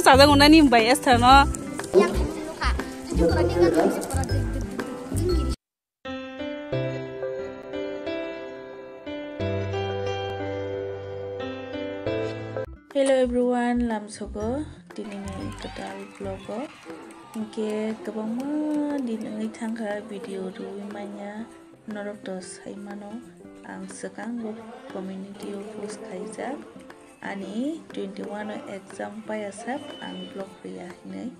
saja guna nih Mbak Esther no. Yang dulu kak, itu kalau dia nggak bisa pernah tinggi. Hello everyone, lamsogo dinini total vlogo. Ingke kebangma dinengai tangka video ruimanya norotos haimano ang sekang community post kaijak ani 21 exam payasap ang blog ria hinai.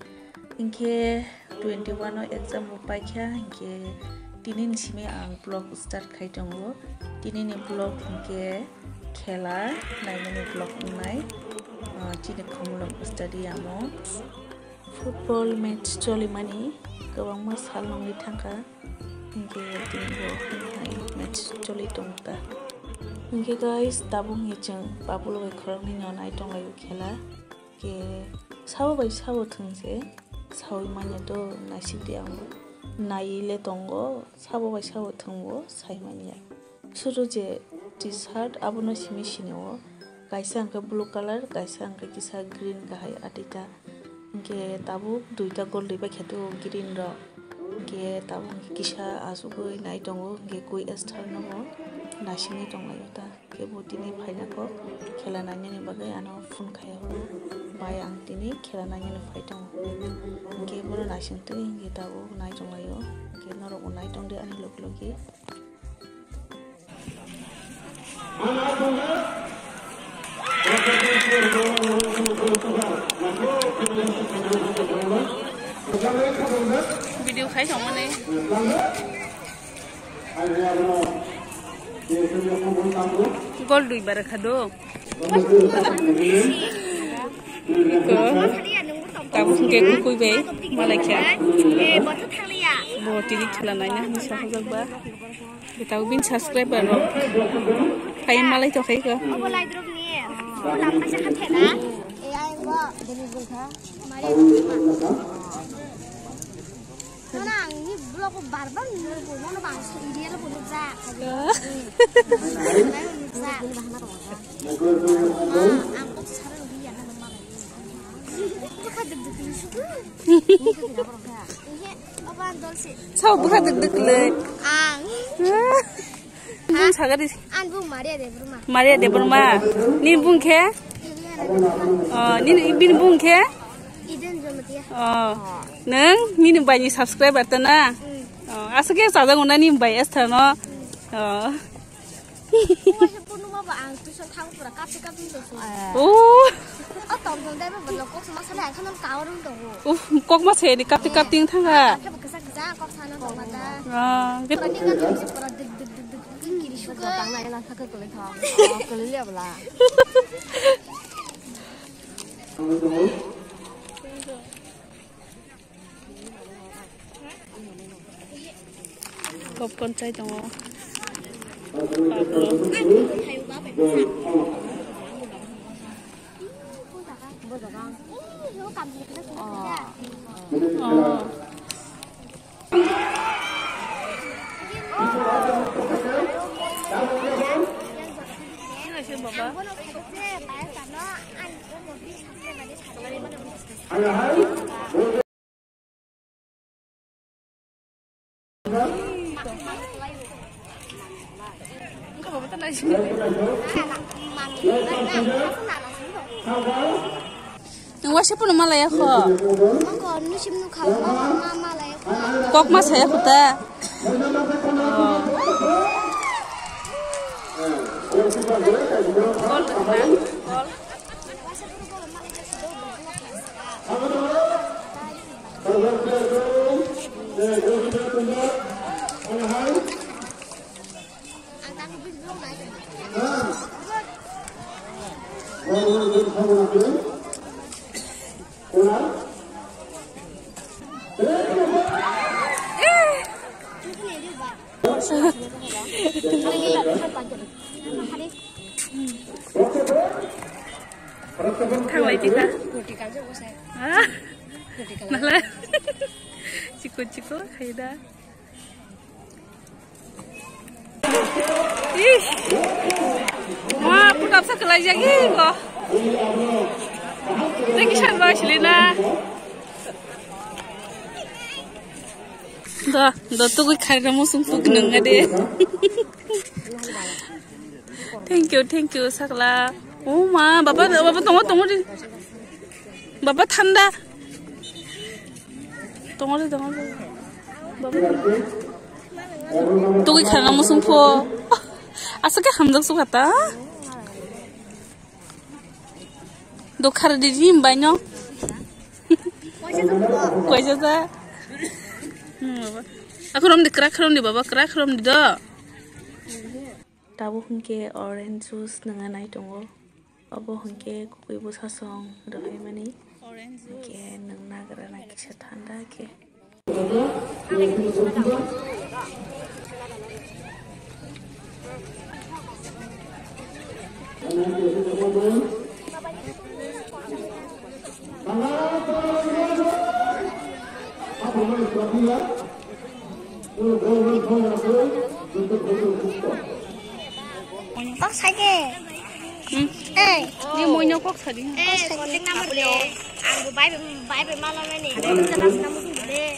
Ingke 21 exam upakya ingke dinin simi ang blog start kaitongo. Dinini blog ingke khela naimani blog nai chini khamulok study amo football match cholimani gabang masal nongi thangka ingke dingo match choli tongta ingke guys tabung hichang babulo khorang ni nai tongai khela ke sawo bai sawo thungse sawi manya do nasidi ango naile tongo sawo bai sawo thungbo saimanya suru je t-shirt abono simi sinewo kaisa angka blue color kaisa angka kisa green kahai atita ingke tabu duita gol liba khetu green ro ingke tabu kisa asugoi nai tongo ingke koi Esther no nasini tongayo ta ke botini phaina ko khela nanya ni bagai ano phone khaya ho bai ang tini khela nanya ni phaitong ingke boro nasing te ingke tabu nai tongayo ingke noro nai tongde ani loklogi video khai xong rồi gol dui bar khado tabu ke kui be malai kya bo tini khela nai na misa hajak ba tahu bin subscriber ro khai malai to khai ko Lama saya kan kena. Ai gua dari buka. Mari. Nona ini blog barbar nurbu mana bang dia lo bunuh zak. Angkut sekarang dia kan memang. Bukan deg-deg ini apa andol sih? sao bukan deg-deg le Ang. bung saga di An bung Maria de Burma ni bung ke ni bin bung ke Iden Zomatia. neng ni banyi subscriber ta na asa ke saja guna ni Mbak Esther no Puno mah bang tu so thang pura kapi tu so. oh Tong tong dai ba lo kok sama sala kan nam kaw rung dong. kok mas he di kapti kapting thanga Ka kesa kok sana tong mata. ke Kan ni kan si pura deg deg deg deg kiri shu ka tang lai la ka ka le thang. Ka le le bla. Kopon chai dong Siapa nama layak ho? Engko nu sim nu khaw mama layak. Kok mas saya kuta? Thằng lấy kita. Malah. Chico kaida. Ih. Wah, putap sa kelajang ko. Thank you, Shalina. Da tu gue kari ramu sungfu nengga deh. Thank you, sakla. Oh ma, Bapak tunggu di. Bapak tanda. Tunggu deh. Bapak. Tu gue kari ramu sungfu. Asa ke hamzak sukata? Do kari di banyak. Kuaja sa. Aku rom di kerak rom di Bapak kerak rom di do. Tabo hengke orange juice dengan naik tunggu. Abo hengke kukui busa song dokai mani. Hengke neng nagara nak kisah tanda ke. Kok saja. Dia mau nyokok tadi. Kontak nomor deh. Aku baik malam ini. Jelas nomor deh.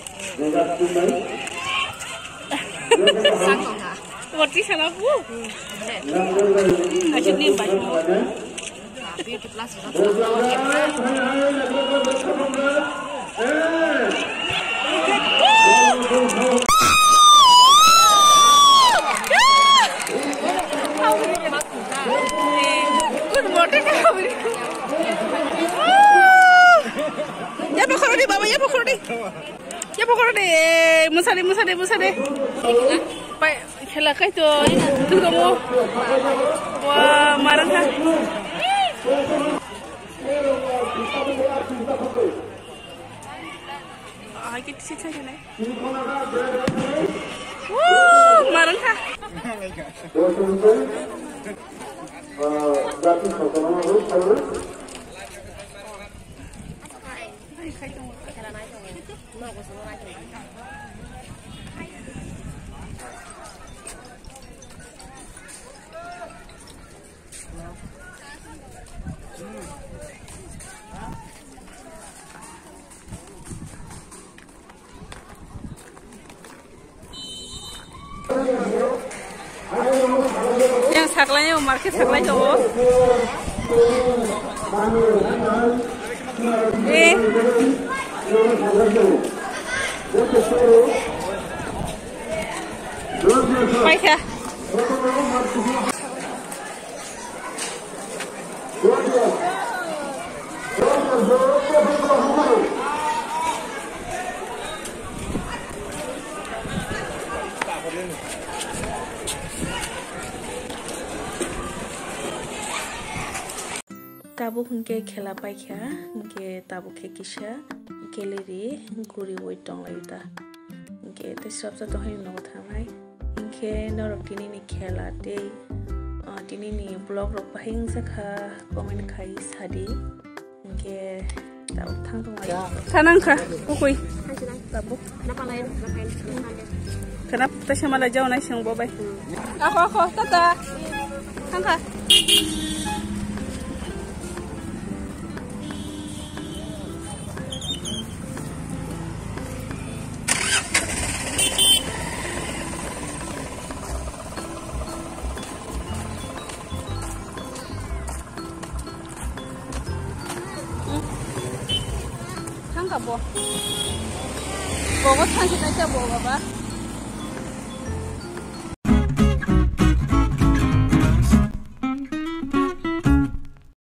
Seperti sana bu. Asyik nih banyak. Tapi kelas Ya pokoknya deh, musa deh. Pak, khela kai to, tu kamu. Wah, marah kan? Ah, kita sih saja nih. Wah, marah kan? Yang saklanya market saklay coba. Baik ya. Tabu hengke khela paikha hengke tabu ke kisha galeri guri woi tong layuta hengke te sabsa to hayu no thamai hengke norok tini ni khela de tini ni blog rok pahing sakha comment khai sadi hengke tabu thang tong ay Tanang ka, kukuy. tabu Kenapa kita sama lah jauh nasi yang bobai? Aku, tata, tangka. Tangka bo. Bawa tangki aja bawa apa?